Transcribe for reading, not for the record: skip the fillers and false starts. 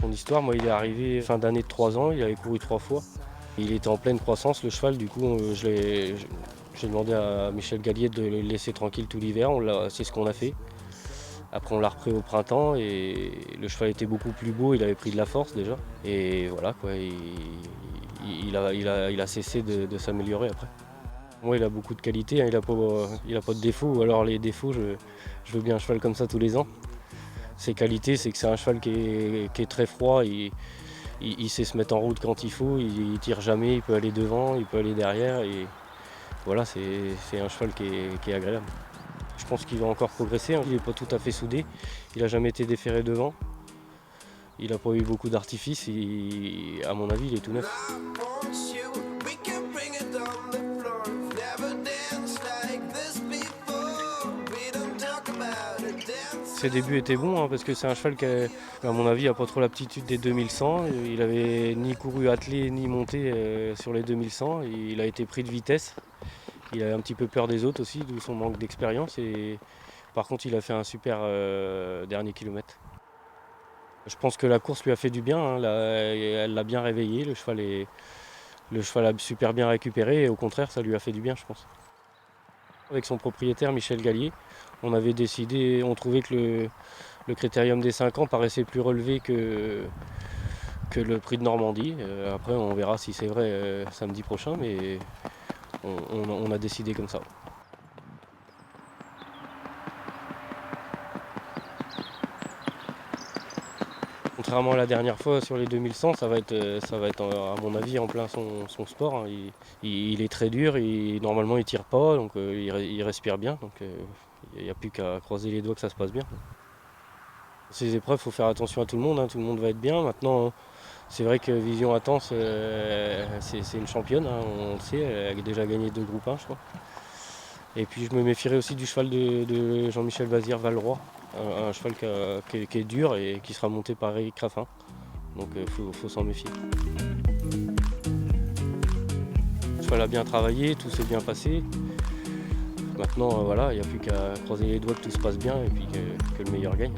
Son histoire, moi il est arrivé fin d'année de 3 ans, il avait couru 3 fois. Il était en pleine croissance le cheval, du coup j'ai demandé à Michel Gallier de le laisser tranquille tout l'hiver, c'est ce qu'on a fait. Après on l'a repris au printemps et le cheval était beaucoup plus beau, il avait pris de la force déjà. Et voilà quoi, il a cessé de s'améliorer après. Moi il a beaucoup de qualités, hein, il a pas de défauts, ou alors les défauts, je veux bien un cheval comme ça tous les ans. Ses qualités, c'est que c'est un cheval qui est très froid, il sait se mettre en route quand il faut, il tire jamais, il peut aller devant, il peut aller derrière et voilà, c'est un cheval qui est agréable. Je pense qu'il va encore progresser, hein. Il n'est pas tout à fait soudé, il n'a jamais été déféré devant, il n'a pas eu beaucoup d'artifices, à mon avis il est tout neuf. Ses débuts étaient bons, hein, parce que c'est un cheval qui, à mon avis, n'a pas trop l'aptitude des 2100. Il avait ni couru attelé ni monté sur les 2100. Il a été pris de vitesse. Il a un petit peu peur des autres aussi, d'où son manque d'expérience. Et par contre, il a fait un super dernier kilomètre. Je pense que la course lui a fait du bien, hein. Elle l'a bien réveillé. Le cheval a super bien récupéré. Et au contraire, ça lui a fait du bien, je pense. Avec son propriétaire, Michel Gallier, on avait décidé, on trouvait que le critérium des 5 ans paraissait plus relevé que le prix de Normandie. Après, on verra si c'est vrai samedi prochain, mais on a décidé comme ça. Contrairement à la dernière fois sur les 2100, ça va être à mon avis en plein son sport, hein. Il est très dur, normalement il tire pas, donc il respire bien, donc il n'y a plus qu'à croiser les doigts que ça se passe bien. Ces épreuves, il faut faire attention à tout le monde, hein. Tout le monde va être bien. Maintenant, c'est vrai que Vision Attence, c'est une championne, hein, on le sait, elle a déjà gagné 2 groupes 1, je crois. Et puis je me méfierais aussi du cheval de Jean-Michel Bazir Valroy, un cheval qui est dur et qui sera monté par Eric Raffin. Donc il faut s'en méfier. Le cheval a bien travaillé, tout s'est bien passé. Maintenant, voilà, il n'y a plus qu'à croiser les doigts que tout se passe bien et puis que le meilleur gagne.